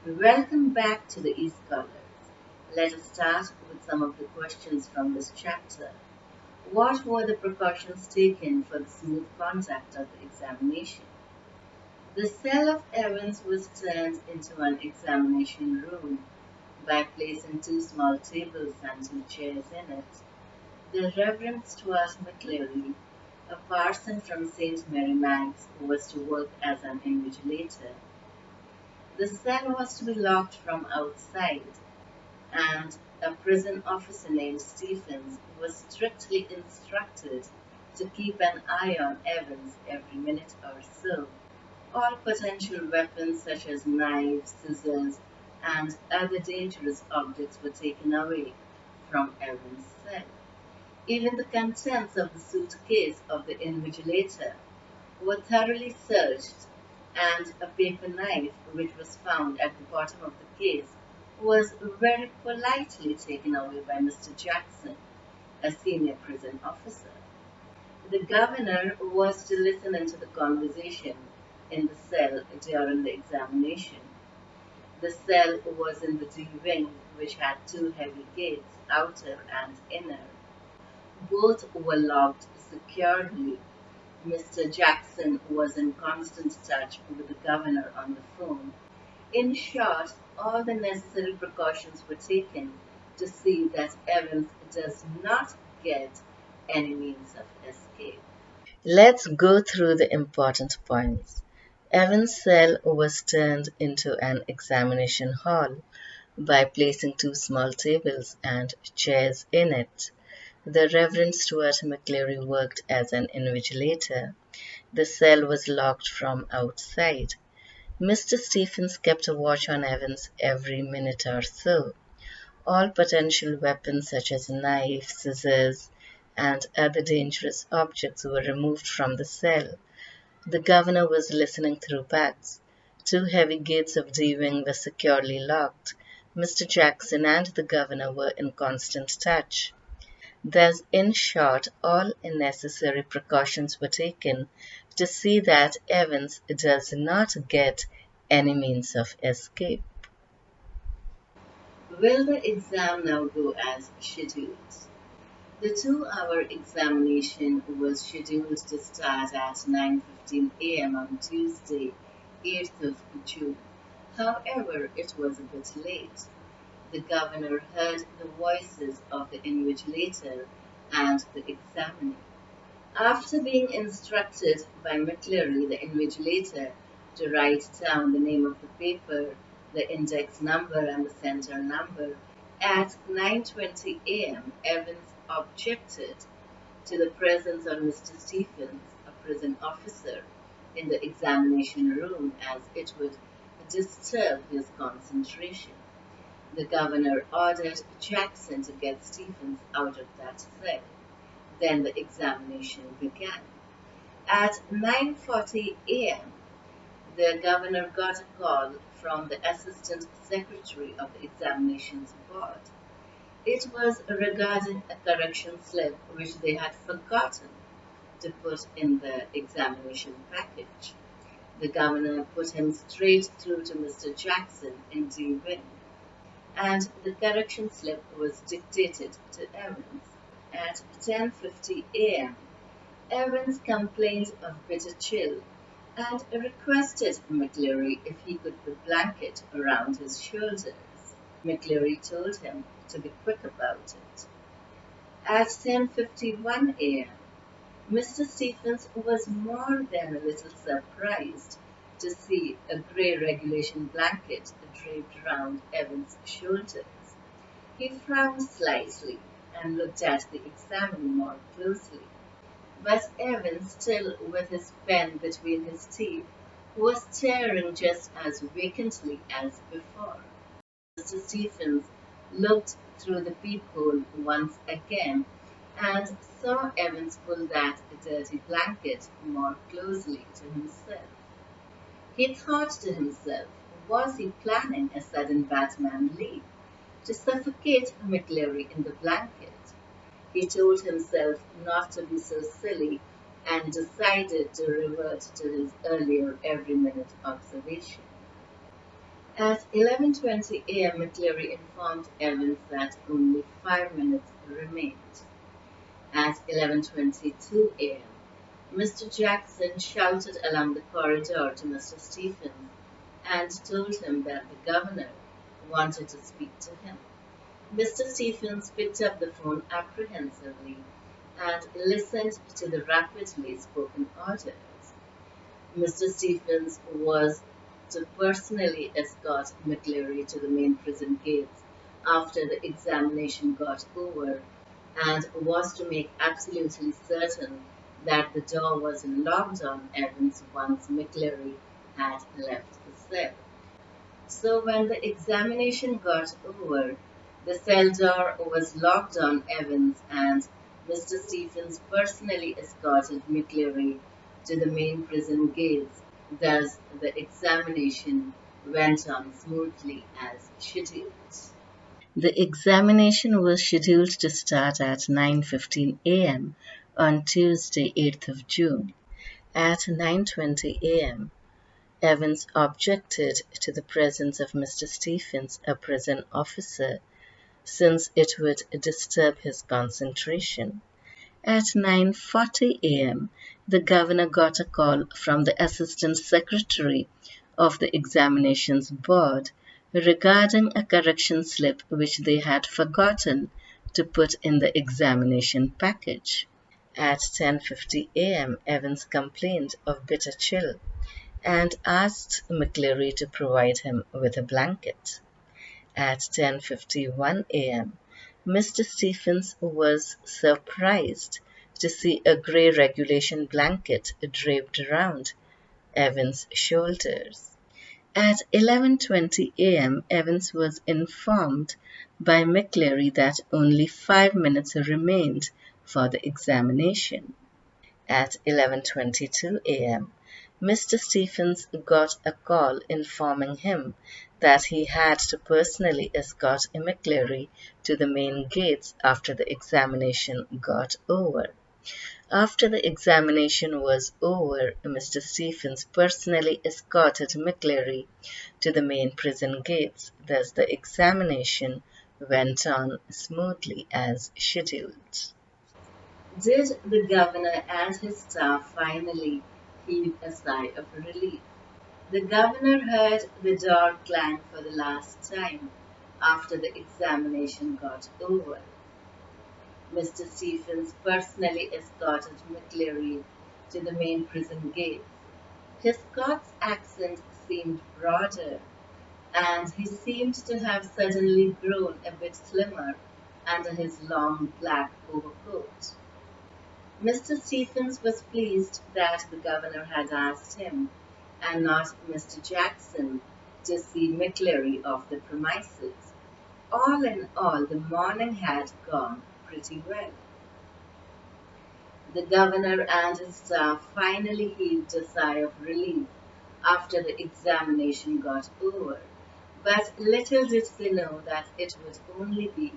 Welcome back to the e-Scholars. Let us start with some of the questions from this chapter. What were the precautions taken for the smooth conduct of the examination? The cell of Evans was turned into an examination room by placing two small tables and two chairs in it. The Reverend Stuart McCleary, a parson from St. Mary Magdalene, was to work as an invigilator. The cell was to be locked from outside, and a prison officer named Stephens was strictly instructed to keep an eye on Evans every minute or so. All potential weapons such as knives, scissors, and other dangerous objects were taken away from Evans' cell. Even the contents of the suitcase of the invigilator were thoroughly searched, and a paper knife which was found at the bottom of the case was very politely taken away by Mr. Jackson, a senior prison officer. The governor was to listen into the conversation in the cell during the examination. The cell was in the D wing, which had two heavy gates, outer and inner. Both were locked securely. Mr. Jackson was in constant touch with the governor on the phone. In short, all the necessary precautions were taken to see that Evans does not get any means of escape. Let's go through the important points. Evans' cell was turned into an examination hall by placing two small tables and chairs in it. The Reverend Stuart McCleary worked as an invigilator. The cell was locked from outside. Mr. Stephens kept a watch on Evans every minute or so. All potential weapons such as knives, scissors, and other dangerous objects were removed from the cell. The governor was listening through bats. Two heavy gates of D wing were securely locked. Mr. Jackson and the governor were in constant touch. Thus, in short, all necessary precautions were taken to see that Evans does not get any means of escape. Will the exam now go as scheduled? The 2-hour examination was scheduled to start at 9:15 a.m. on Tuesday, 8th of June. However, it was a bit late. The governor heard the voices of the invigilator and the examiner. After being instructed by McCleary, the invigilator, to write down the name of the paper, the index number, and the center number, at 9:20 a.m., Evans objected to the presence of Mr. Stephens, a prison officer, in the examination room as it would disturb his concentration. The governor ordered Jackson to get Stephens out of that cell. Then the examination began. At 9:40 a.m., the governor got a call from the assistant secretary of the examinations board. It was regarding a correction slip which they had forgotten to put in the examination package. The governor put him straight through to Mr. Jackson in D wing, and the correction slip was dictated to Evans. At 10:50 a.m., Evans complained of bitter chill and requested McCleary if he could put a blanket around his shoulders. McCleary told him to be quick about it. At 10:51 a.m., Mr. Stephens was more than a little surprised to see a grey regulation blanket draped round Evans' shoulders. He frowned slightly and looked at the examiner more closely. But Evans, still with his pen between his teeth, was staring just as vacantly as before. Mr. Stephens looked through the peephole once again and saw Evans pull that dirty blanket more closely to himself. He thought to himself, was he planning a sudden Batman leap to suffocate McCleary in the blanket? He told himself not to be so silly and decided to revert to his earlier every minute observation. At 11:20 a.m., McCleary informed Evans that only 5 minutes remained. At 11:22 a.m., Mr. Jackson shouted along the corridor to Mr. Stephens and told him that the governor wanted to speak to him. Mr. Stephens picked up the phone apprehensively and listened to the rapidly spoken orders. Mr. Stephens was to personally escort McCleary to the main prison gates after the examination got over and was to make absolutely certain that the door was locked on Evans once McCleary had left the cell. So when the examination got over, the cell door was locked on Evans and Mr. Stephens personally escorted McCleary to the main prison gates. Thus, the examination went on smoothly as scheduled. The examination was scheduled to start at 9:15 a.m. on Tuesday, 8th of June. At 9:20 a.m., Evans objected to the presence of Mr. Stephens, a prison officer, since it would disturb his concentration. At 9:40 a.m., the governor got a call from the assistant secretary of the examinations board regarding a correction slip which they had forgotten to put in the examination package. At 10:50 a.m., Evans complained of bitter chill and asked McCleary to provide him with a blanket. At 10:51 a.m., Mr. Stephens was surprised to see a grey regulation blanket draped around Evans' shoulders. At 11:20 a.m., Evans was informed by McCleary that only 5 minutes remained for the examination. At 11:22 a.m., Mr. Stephens got a call informing him that he had to personally escort McCleary to the main gates after the examination got over. After the examination was over, Mr. Stephens personally escorted McCleary to the main prison gates. Thus, the examination went on smoothly as scheduled. Did the governor and his staff finally heave a sigh of relief? The governor heard the door clang for the last time after the examination got over. Mr. Stephens personally escorted McCleary to the main prison gates. His Scots accent seemed broader, and he seemed to have suddenly grown a bit slimmer under his long black overcoat. Mr. Stephens was pleased that the governor had asked him, and not Mr. Jackson, to see McCleary off the premises. All in all, the morning had gone pretty well. The governor and his staff finally heaved a sigh of relief after the examination got over, but little did they know that it would only be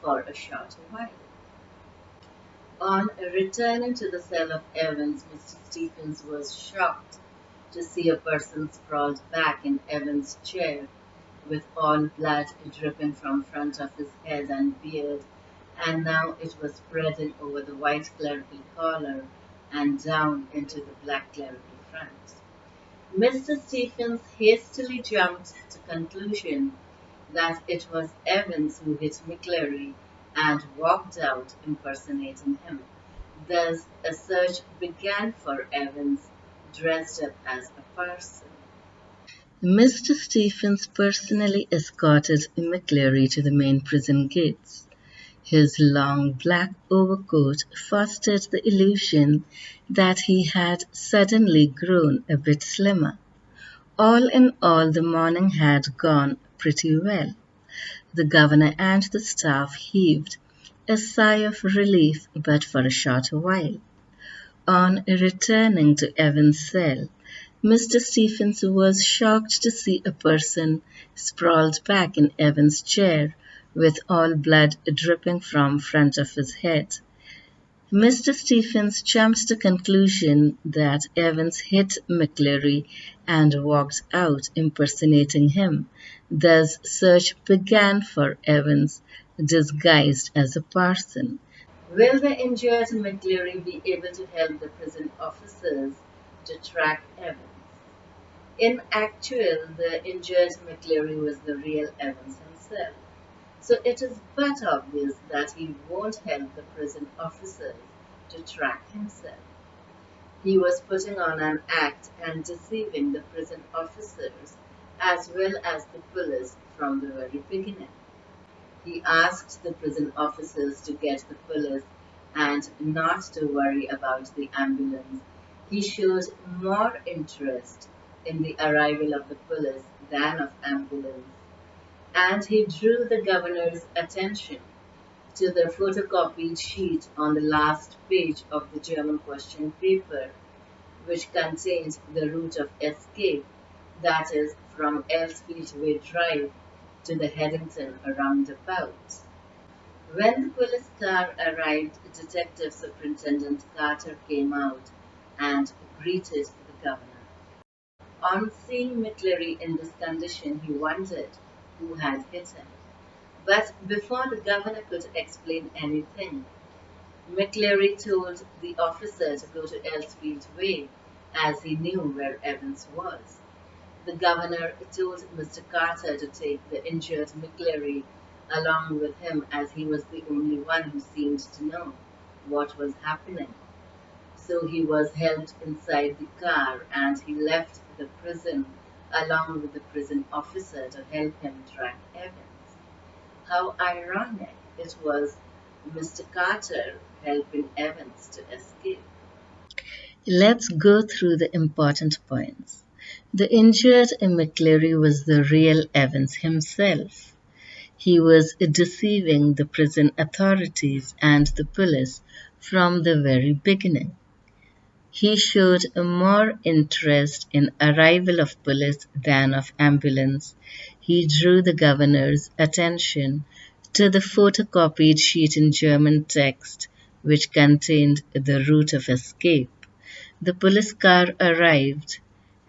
for a short while. On returning to the cell of Evans, Mr. Stephens was shocked to see a person sprawled back in Evans' chair, with all blood dripping from front of his head and beard, and now it was spreading over the white clerical collar and down into the black clerical front. Mr. Stephens hastily jumped to conclusion that it was Evans who hit McCleary and walked out impersonating him. Thus, a search began for Evans, dressed up as a person. Mr. Stephens personally escorted McCleary to the main prison gates. His long black overcoat fostered the illusion that he had suddenly grown a bit slimmer. All in all, the morning had gone pretty well. The governor and the staff heaved a sigh of relief, but for a short while. On returning to Evan's cell, Mr. Stephens was shocked to see a person sprawled back in Evan's chair with all blood dripping from front of his head. Mr. Stephens jumps to conclusion that Evans hit McCleary and walked out impersonating him. Thus search began for Evans, disguised as a parson. Will the injured McCleary be able to help the prison officers to track Evans? In actual, the injured McCleary was the real Evans himself. So it is but obvious that he won't help the prison officers to track himself. He was putting on an act and deceiving the prison officers as well as the police from the very beginning. He asked the prison officers to get the police and not to worry about the ambulance. He showed more interest in the arrival of the police than of ambulance, and he drew the governor's attention to the photocopied sheet on the last page of the German question paper, which contained the route of escape, that is, from Elsfield Way Drive to the Headington roundabout. When the police car arrived, Detective Superintendent Carter came out and greeted the governor. On seeing McCleary in this condition, he wondered who had hit him. But before the governor could explain anything, McCleary told the officer to go to Elsfield Way, as he knew where Evans was. The governor told Mr. Carter to take the injured McCleary along with him, as he was the only one who seemed to know what was happening. So he was helped inside the car and he left the prison along with the prison officer to help him track Evans. How ironic it was, Mr. Carter helping Evans to escape. Let's go through the important points. The injured McCleary was the real Evans himself. He was deceiving the prison authorities and the police from the very beginning. He showed more interest in arrival of police than of ambulance. He drew the governor's attention to the photocopied sheet in German text which contained the route of escape. The police car arrived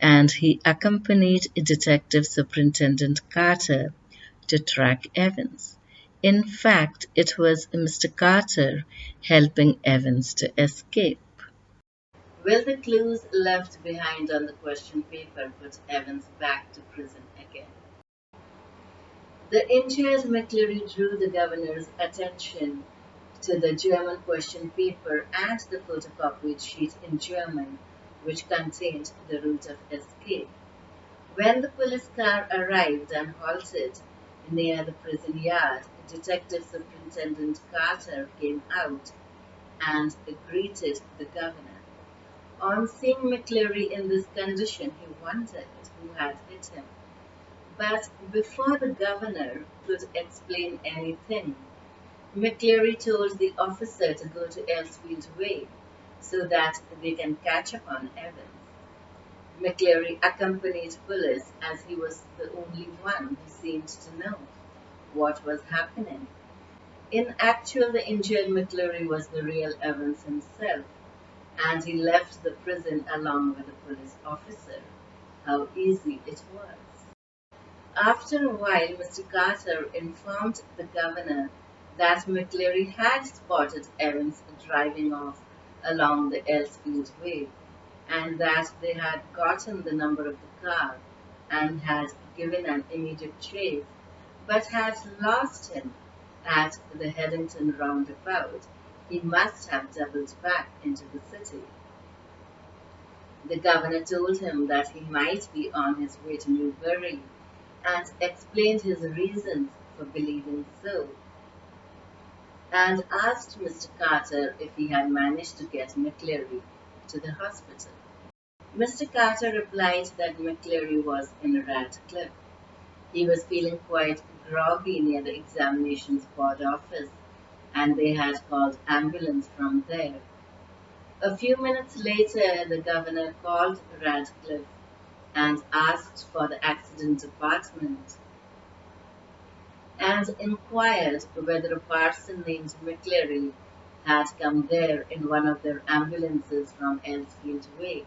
and he accompanied Detective Superintendent Carter to track Evans. In fact, it was Mr. Carter helping Evans to escape. Will the clues left behind on the question paper put Evans back to prison again? The injured McCleary drew the governor's attention to the German question paper and the photocopied sheet in German, which contained the route of escape. When the police car arrived and halted near the prison yard, Detective Superintendent Carter came out and greeted the governor. On seeing McCleary in this condition, he wondered who had hit him. But before the governor could explain anything, McCleary told the officer to go to Elsfield Way so that they can catch up on Evans. McCleary accompanied police as he was the only one who seemed to know what was happening. In actual, the injured McCleary was the real Evans himself, and he left the prison along with the police officer. How easy it was. After a while, Mr. Carter informed the governor that McCleary had spotted Evans driving off along the Elsfield Way, and that they had gotten the number of the car and had given an immediate chase, but had lost him at the Headington roundabout. He must have doubled back into the city. The governor told him that he might be on his way to Newbury and explained his reasons for believing so, and asked Mr. Carter if he had managed to get McCleary to the hospital. Mr. Carter replied that McCleary was in Radcliffe. He was feeling quite groggy near the examinations board office, and they had called ambulance from there. A few minutes later, the governor called Radcliffe and asked for the accident department and inquired whether a parson named McCleary had come there in one of their ambulances from Elsfield Way.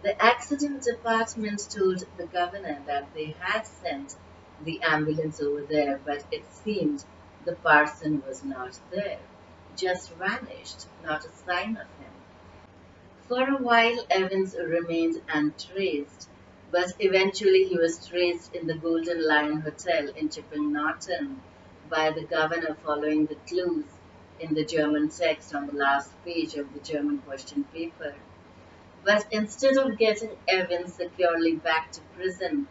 The accident department told the governor that they had sent the ambulance over there, but it seemed the parson was not there, just vanished, not a sign of him. For a while, Evans remained untraced, but eventually he was traced in the Golden Lion Hotel in Chipping Norton by the governor following the clues in the German text on the last page of the German question paper. But instead of getting Evans securely back to prison,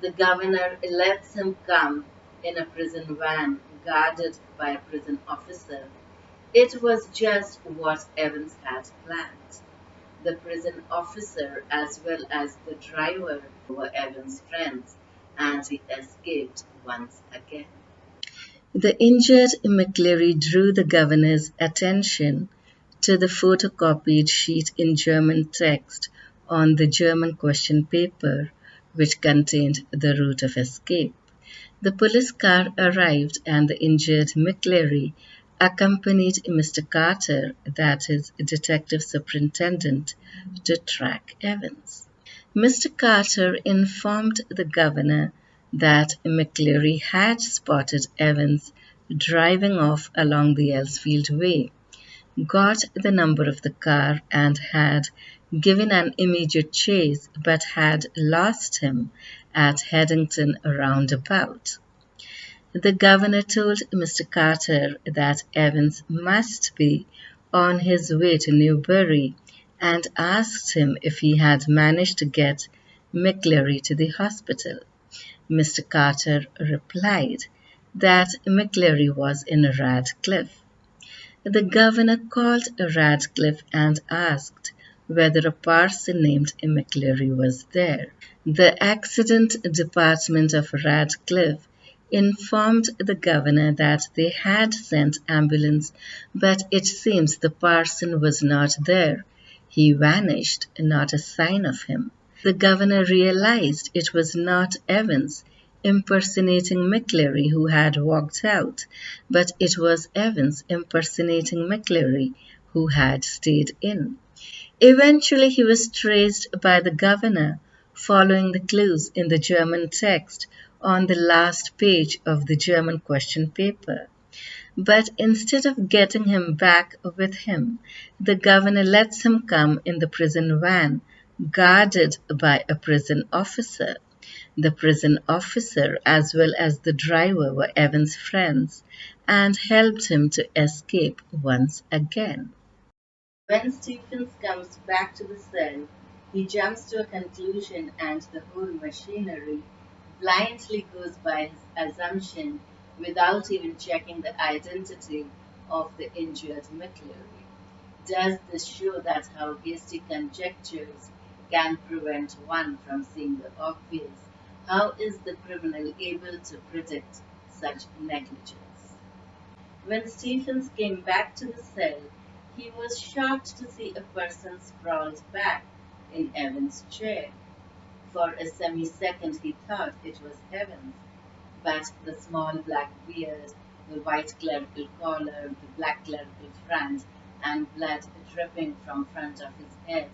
the governor lets him come in a prison van guarded by a prison officer. It was just what Evans had planned. The prison officer, as well as the driver, were Evans' friends, and he escaped once again. The injured McCleary drew the governor's attention to the photocopied sheet in German text on the German question paper, which contained the route of escape. The police car arrived and the injured McCleary accompanied Mr. Carter, that is, Detective Superintendent, to track Evans. Mr. Carter informed the governor that McCleary had spotted Evans driving off along the Elsfield Way, got the number of the car, and had given an immediate chase but had lost him at Headington roundabout. The governor told Mr. Carter that Evans must be on his way to Newbury and asked him if he had managed to get McCleary to the hospital. Mr. Carter replied that McCleary was in Radcliffe. The governor called Radcliffe and asked whether a parson named McCleary was there. The accident department of Radcliffe informed the governor that they had sent ambulance, but it seems the parson was not there. He vanished, not a sign of him. The governor realized it was not Evans impersonating McCleary who had walked out, but it was Evans impersonating McCleary who had stayed in. Eventually he was traced by the governor following the clues in the German text on the last page of the German question paper. But instead of getting him back with him, the governor lets him come in the prison van, guarded by a prison officer. The prison officer, as well as the driver, were Evans' friends and helped him to escape once again. When Stephens comes back to the cell, he jumps to a conclusion and the whole machinery blindly goes by his assumption without even checking the identity of the injured McCleary. Does this show that how hasty conjectures can prevent one from seeing the obvious? How is the criminal able to predict such negligence? When Stephens came back to the cell, he was shocked to see a person sprawled back in Evans' chair. For a semi-second he thought it was Evans, but the small black beard, the white clerical collar, the black clerical front, and blood dripping from front of his head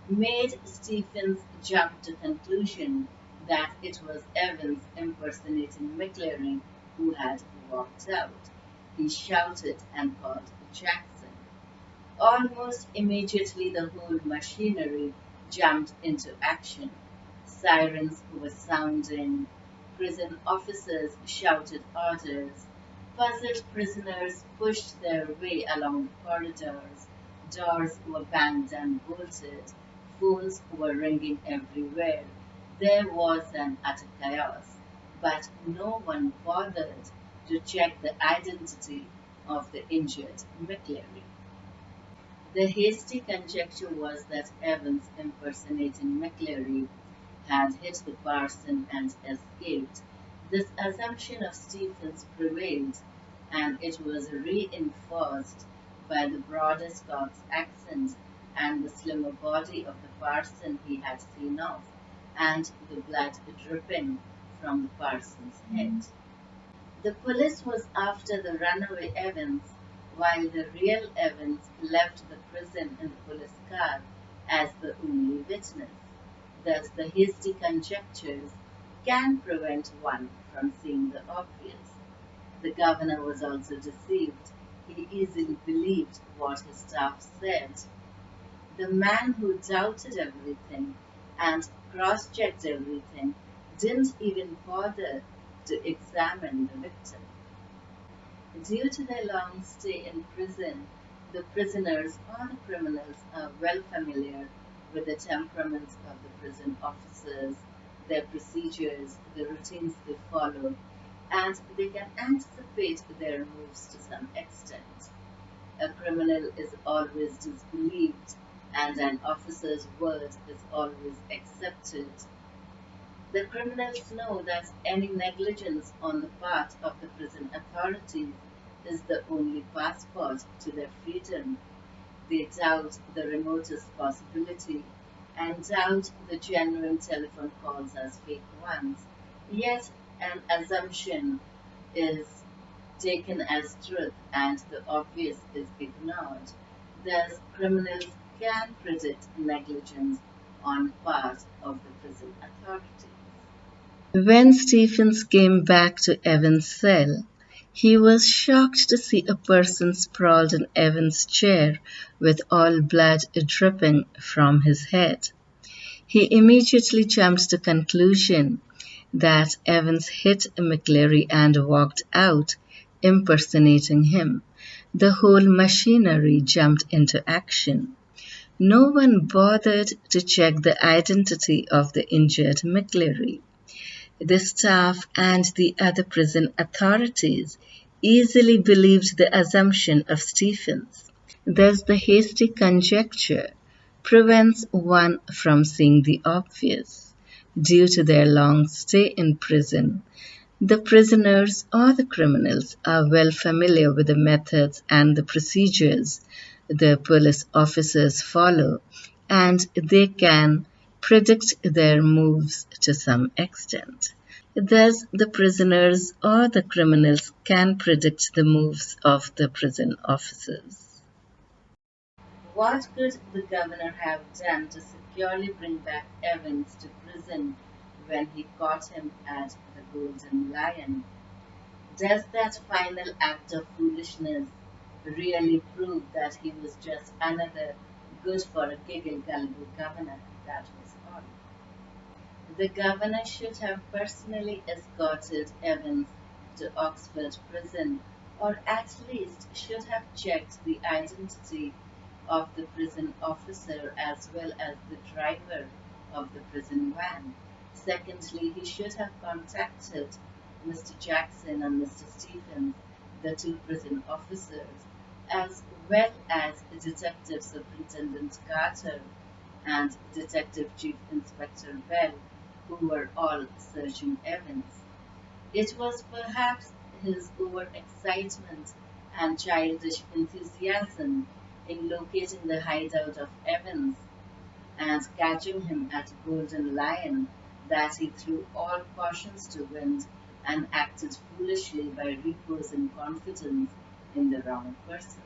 made Stephens jump to conclusion that it was Evans impersonating McCleary who had walked out. He shouted and called Jackson. Almost immediately the whole machinery jumped into action. Sirens were sounding, prison officers shouted orders, puzzled prisoners pushed their way along the corridors, doors were banged and bolted, phones were ringing everywhere. There was an utter chaos, but no one bothered to check the identity of the injured McCleary. The hasty conjecture was that Evans impersonating McCleary had hit the parson and escaped. This assumption of Stephens prevailed, and it was reinforced by the broader Scots accent and the slimmer body of the parson he had seen off, and the blood dripping from the parson's head. The police was after the runaway Evans while the real Evans left the prison in the police car as the only witness. Thus, the hasty conjectures can prevent one from seeing the obvious. The governor was also deceived. He easily believed what his staff said. The man who doubted everything and cross checked everything didn't even bother to examine the victim. Due to their long stay in prison, the prisoners or the criminals are well familiar with the temperaments of the prison officers, their procedures, the routines they follow, and they can anticipate their moves to some extent. A criminal is always disbelieved, and an officer's word is always accepted. The criminals know that any negligence on the part of the prison authorities is the only passport to their freedom. They doubt the remotest possibility and doubt the genuine telephone calls as fake ones. Yet, an assumption is taken as truth and the obvious is ignored. Thus, criminals can predict negligence on part of the prison authorities. When Stephens came back to Evan's cell, he was shocked to see a person sprawled in Evan's chair with all blood dripping from his head. He immediately jumped to the conclusion that Evans hit McCleary and walked out, impersonating him. The whole machinery jumped into action. No one bothered to check the identity of the injured McCleary. The staff and the other prison authorities easily believed the assumption of Stephens. Thus, the hasty conjecture prevents one from seeing the obvious. Due to their long stay in prison, the prisoners or the criminals are well familiar with the methods and the procedures the police officers follow, and they can predict their moves to some extent. Thus, the prisoners or the criminals can predict the moves of the prison officers. What could the governor have done to securely bring back Evans to prison when he caught him at the Golden Lion? Does that final act of foolishness really prove that he was just another good for a giggle gullible governor? That was all. The governor should have personally escorted Evans to Oxford Prison, or at least should have checked the identity of the prison officer as well as the driver of the prison van. Secondly, he should have contacted Mr. Jackson and Mr. Stephens, the two prison officers, as well as Detective Superintendent Carter and Detective Chief Inspector Bell, who were all searching Evans. It was perhaps his overexcitement and childish enthusiasm in locating the hideout of Evans and catching him at Golden Lion that he threw all cautions to wind and acted foolishly by reposing confidence in the wrong persons.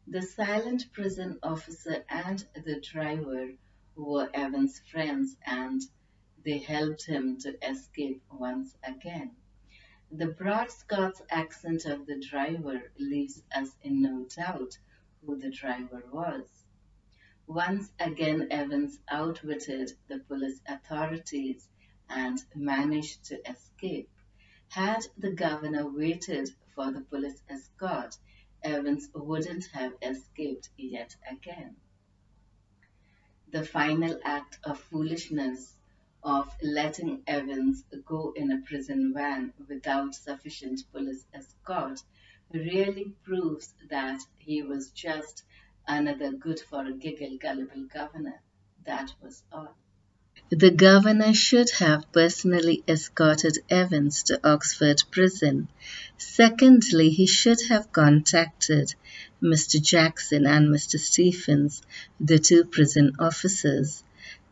The silent prison officer and the driver were Evans' friends and they helped him to escape once again. The broad Scots accent of the driver leaves us in no doubt who the driver was. Once again, Evans outwitted the police authorities and managed to escape. Had the governor waited for the police escort, Evans wouldn't have escaped yet again. The final act of foolishness of letting Evans go in a prison van without sufficient police escort really proves that he was just another good for a giggle gullible governor. That was all. The governor should have personally escorted Evans to Oxford Prison. Secondly, he should have contacted Mr. Jackson and Mr. Stephens, the two prison officers,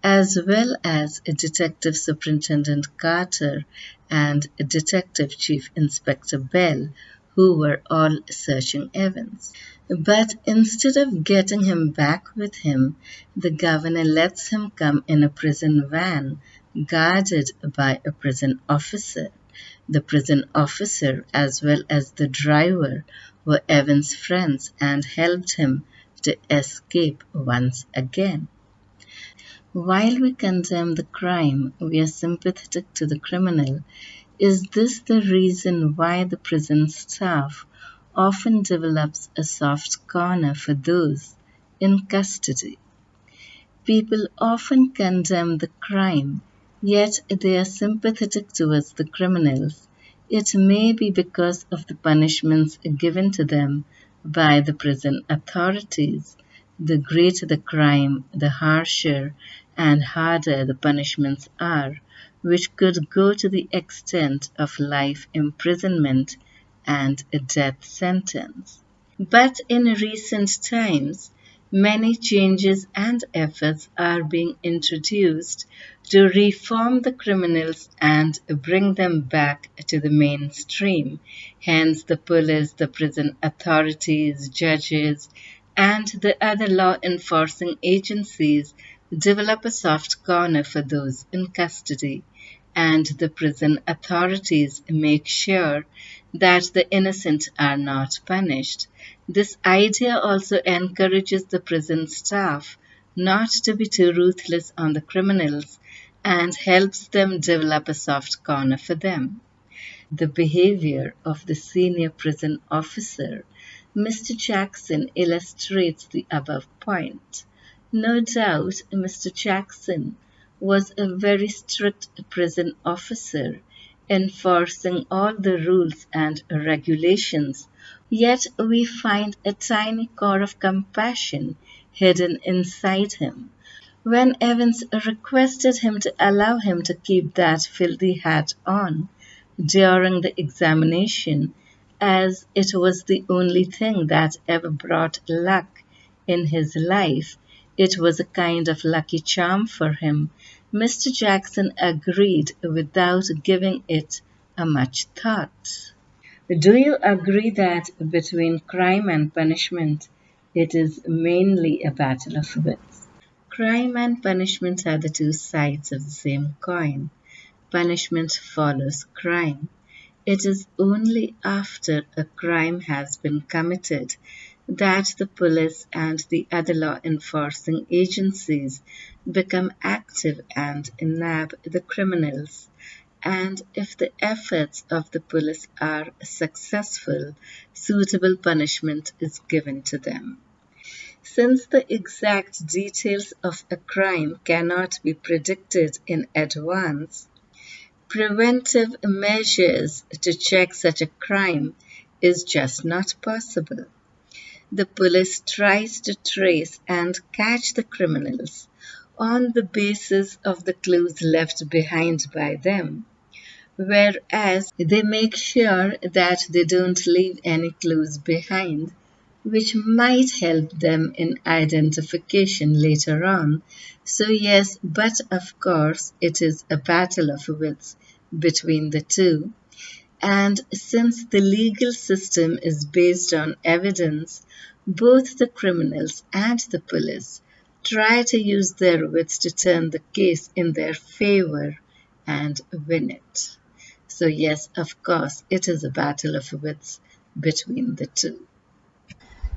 as well as Detective Superintendent Carter and Detective Chief Inspector Bell, who were all searching Evans. But instead of getting him back with him, the governor lets him come in a prison van guarded by a prison officer. The prison officer, as well as the driver, were Evans' friends and helped him to escape once again. While we condemn the crime, we are sympathetic to the criminal. Is this the reason why the prison staff often develops a soft corner for those in custody? People often condemn the crime, yet they are sympathetic towards the criminals. It may be because of the punishments given to them by the prison authorities. The greater the crime, the harsher and harder the punishments are, which could go to the extent of life imprisonment and a death sentence. But in recent times, many changes and efforts are being introduced to reform the criminals and bring them back to the mainstream. Hence, the police, the prison authorities, judges, and the other law enforcing agencies develop a soft corner for those in custody, and the prison authorities make sure that the innocent are not punished. This idea also encourages the prison staff not to be too ruthless on the criminals and helps them develop a soft corner for them. The behavior of the senior prison officer, Mr. Jackson, illustrates the above point. No doubt, Mr. Jackson was a very strict prison officer, enforcing all the rules and regulations, yet we find a tiny core of compassion hidden inside him. When Evans requested him to allow him to keep that filthy hat on during the examination, as it was the only thing that ever brought luck in his life, it was a kind of lucky charm for him. Mr. Jackson agreed without giving it a much thought. Do you agree that between crime and punishment, it is mainly a battle of wits? Crime and punishment are the two sides of the same coin. Punishment follows crime. It is only after a crime has been committed that the police and the other law enforcing agencies become active and nab the criminals. And if the efforts of the police are successful, suitable punishment is given to them. Since the exact details of a crime cannot be predicted in advance, preventive measures to check such a crime is just not possible. The police tries to trace and catch the criminals on the basis of the clues left behind by them, whereas they make sure that they don't leave any clues behind which might help them in identification later on. So, yes, but of course, it is a battle of wits between the two. And since the legal system is based on evidence, both the criminals and the police try to use their wits to turn the case in their favor and win it. So, yes, of course, it is a battle of wits between the two.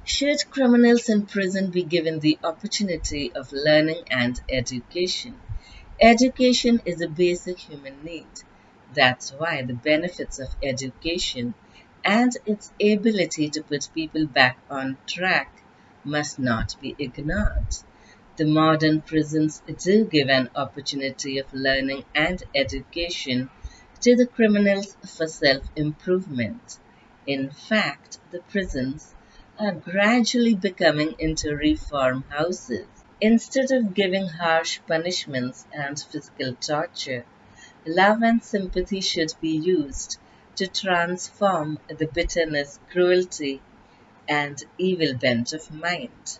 Should criminals in prison be given the opportunity of learning and education? Education is a basic human need. That's why the benefits of education and its ability to put people back on track must not be ignored. The modern prisons do give an opportunity of learning and education to the criminals for self improvement. In fact, the prisons are gradually becoming into reform houses. Instead of giving harsh punishments and physical torture, love and sympathy should be used to transform the bitterness, cruelty, and evil bent of mind.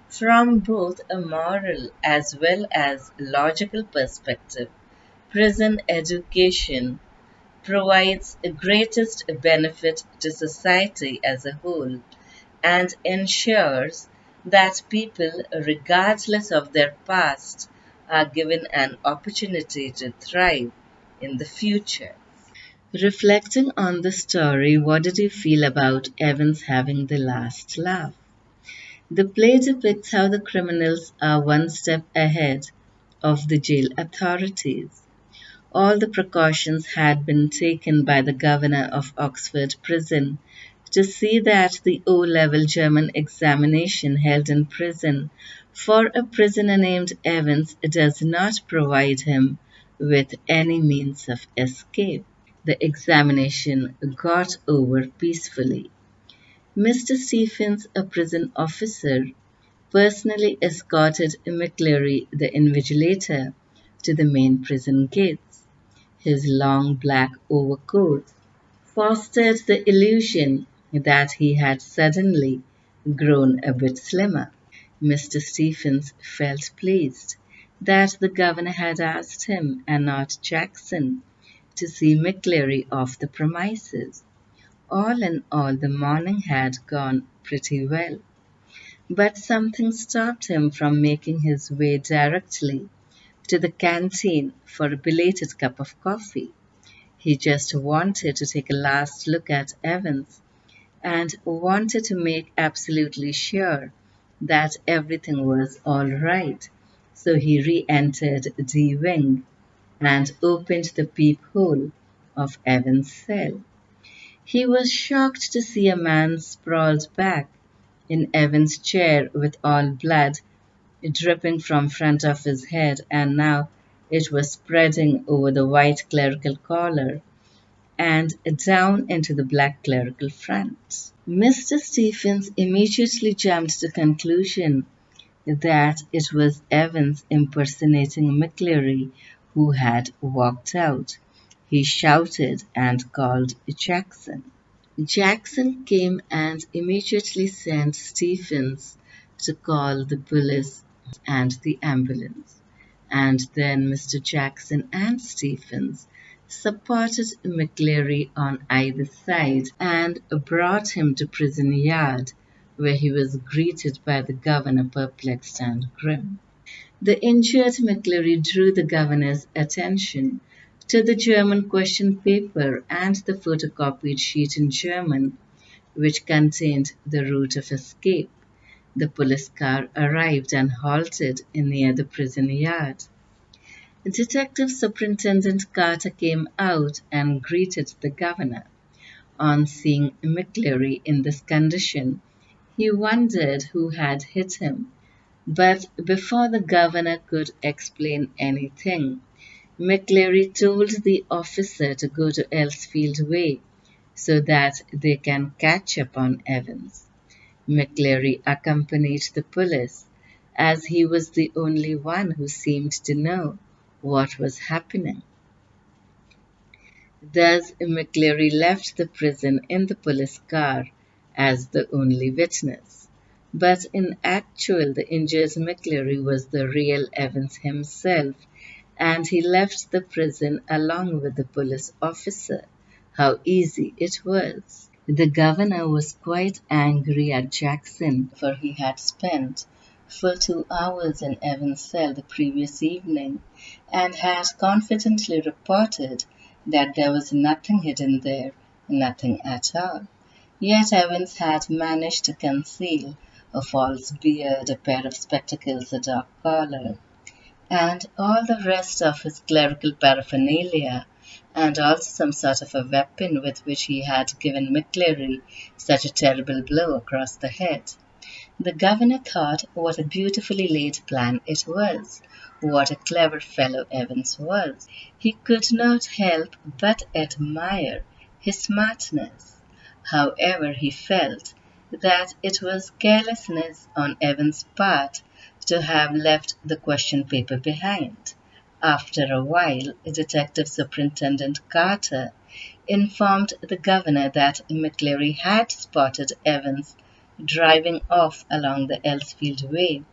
From both a moral as well as logical perspective, prison education provides the greatest benefit to society as a whole and ensures that people, regardless of their past, are given an opportunity to thrive in the future. Reflecting on the story, what did you feel about Evans having the last laugh? The play depicts how the criminals are one step ahead of the jail authorities. All the precautions had been taken by the governor of Oxford Prison to see that the O level German examination held in prison for a prisoner named Evans does not provide him with any means of escape. The examination got over peacefully. Mr. Stephens, a prison officer, personally escorted McCleary, the invigilator, to the main prison gates. His long black overcoat fostered the illusion that he had suddenly grown a bit slimmer. Mr. Stephens felt pleased that the governor had asked him and not Jackson to see McCleary off the premises. All in all, the morning had gone pretty well. But something stopped him from making his way directly to the canteen for a belated cup of coffee. He just wanted to take a last look at Evans and wanted to make absolutely sure that everything was all right. So he re entered the wing and opened the peephole of Evans' cell. He was shocked to see a man sprawled back in Evan's chair with all blood dripping from front of his head, and now it was spreading over the white clerical collar and down into the black clerical front. Mr. Stephens immediately jumped to the conclusion that it was Evans impersonating McCleary who had walked out. He shouted and called Jackson. Jackson came and immediately sent Stephens to call the police and the ambulance. And then Mr. Jackson and Stephens supported McCleary on either side and brought him to prison yard, where he was greeted by the governor perplexed and grim. The injured McCleary drew the governor's attention to the German question paper and the photocopied sheet in German, which contained the route of escape. The police car arrived and halted near the prison yard. Detective Superintendent Carter came out and greeted the governor. On seeing McCleary in this condition, he wondered who had hit him. But before the governor could explain anything, McCleary told the officer to go to Elsfield Way so that they can catch up on Evans. McCleary accompanied the police as he was the only one who seemed to know what was happening. Thus, McCleary left the prison in the police car as the only witness. But in actual, the injured McCleary was the real Evans himself, and he left the prison along with the police officer. How easy it was! The governor was quite angry at Jackson, for he had spent full 2 hours in Evans' cell the previous evening and had confidently reported that there was nothing hidden there, nothing at all. Yet Evans had managed to conceal a false beard, a pair of spectacles, a dark collar, and all the rest of his clerical paraphernalia, and also some sort of a weapon with which he had given McCleary such a terrible blow across the head. The governor thought what a beautifully laid plan it was. What a clever fellow Evans was. He could not help but admire his smartness. However, he felt that it was carelessness on Evans' part to have left the question paper behind. After a while, Detective Superintendent Carter informed the governor that McCleary had spotted Evans driving off along the Elsfield Way,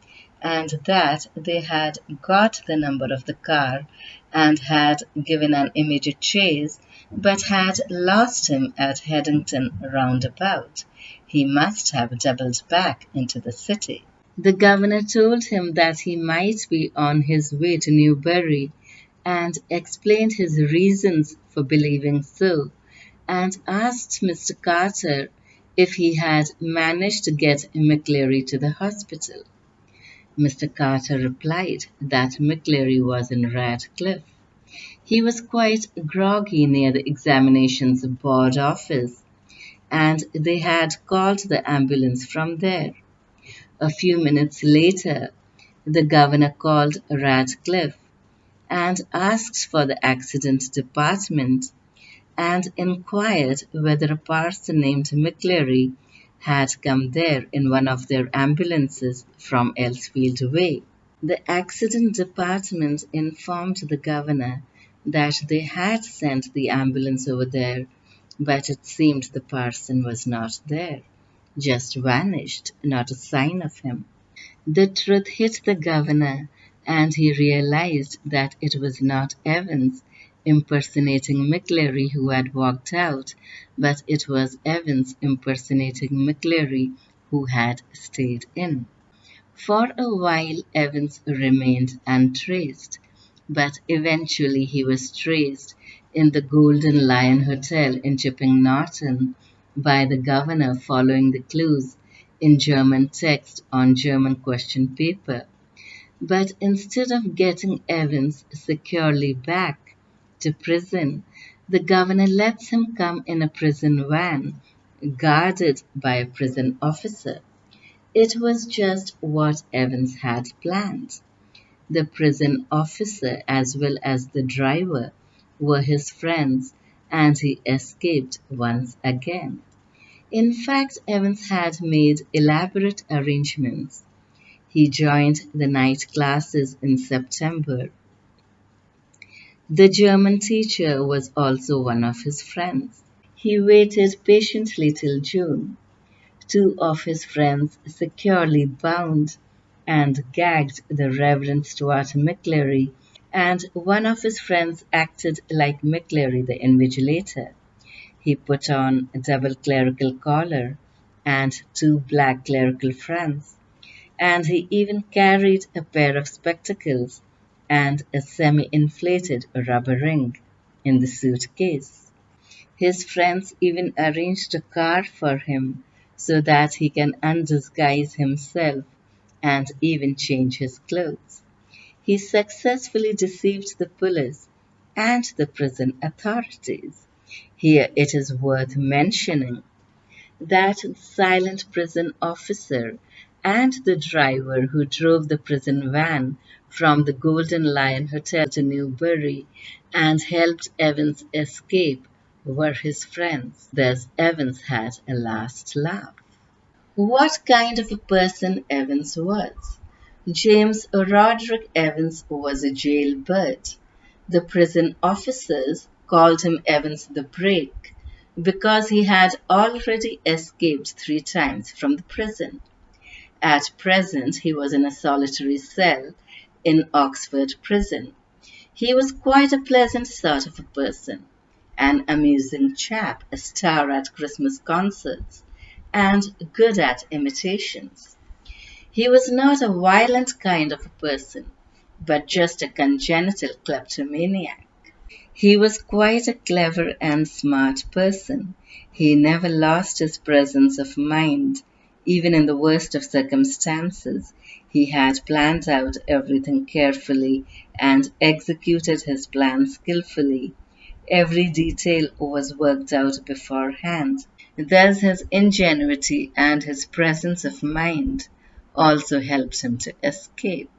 and that they had got the number of the car and had given an immediate chase but had lost him at Headington roundabout. He must have doubled back into the city. The governor told him that he might be on his way to Newbury and explained his reasons for believing so, and asked Mr. Carter if he had managed to get McCleary to the hospital. Mr. Carter replied that McCleary was in Radcliffe. He was quite groggy near the examinations board office, and they had called the ambulance from there. A few minutes later, the governor called Radcliffe and asked for the accident department and inquired whether a parson named McCleary had come there in one of their ambulances from Elsfield Way. The accident department informed the governor that they had sent the ambulance over there, but it seemed the parson was not there, just vanished, not a sign of him. The truth hit the governor, and he realized that it was not Evans impersonating McCleary who had walked out, but it was Evans impersonating McCleary who had stayed in. For a while, Evans remained untraced, but eventually he was traced in the Golden Lion Hotel in Chipping Norton by the governor following the clues in German text on German question paper. But instead of getting Evans securely back to prison, the governor lets him come in a prison van, guarded by a prison officer. It was just what Evans had planned. The prison officer, as well as the driver, were his friends, and he escaped once again. In fact, Evans had made elaborate arrangements. He joined the night classes in September. The German teacher was also one of his friends. He waited patiently till June. Two of his friends securely bound and gagged the Reverend Stuart McCleary, and one of his friends acted like McCleary the invigilator. He put on a double clerical collar and two black clerical fronts, and he even carried a pair of spectacles and a semi-inflated rubber ring in the suitcase. His friends even arranged a car for him so that he can undisguise himself and even change his clothes. He successfully deceived the police and the prison authorities. Here it is worth mentioning that the silent prison officer and the driver who drove the prison van from the Golden Lion Hotel to Newbury and helped Evans escape were his friends. Thus, Evans had a last laugh. What kind of a person Evans was? James Roderick Evans was a jailbird. The prison officers called him Evans the Break because he had already escaped 3 times from the prison. At present, he was in a solitary cell in Oxford Prison. He was quite a pleasant sort of a person, an amusing chap, a star at Christmas concerts, and good at imitations. He was not a violent kind of a person, but just a congenital kleptomaniac. He was quite a clever and smart person. He never lost his presence of mind. Even in the worst of circumstances, he had planned out everything carefully and executed his plan skillfully. Every detail was worked out beforehand. Thus, his ingenuity and his presence of mind also helped him to escape.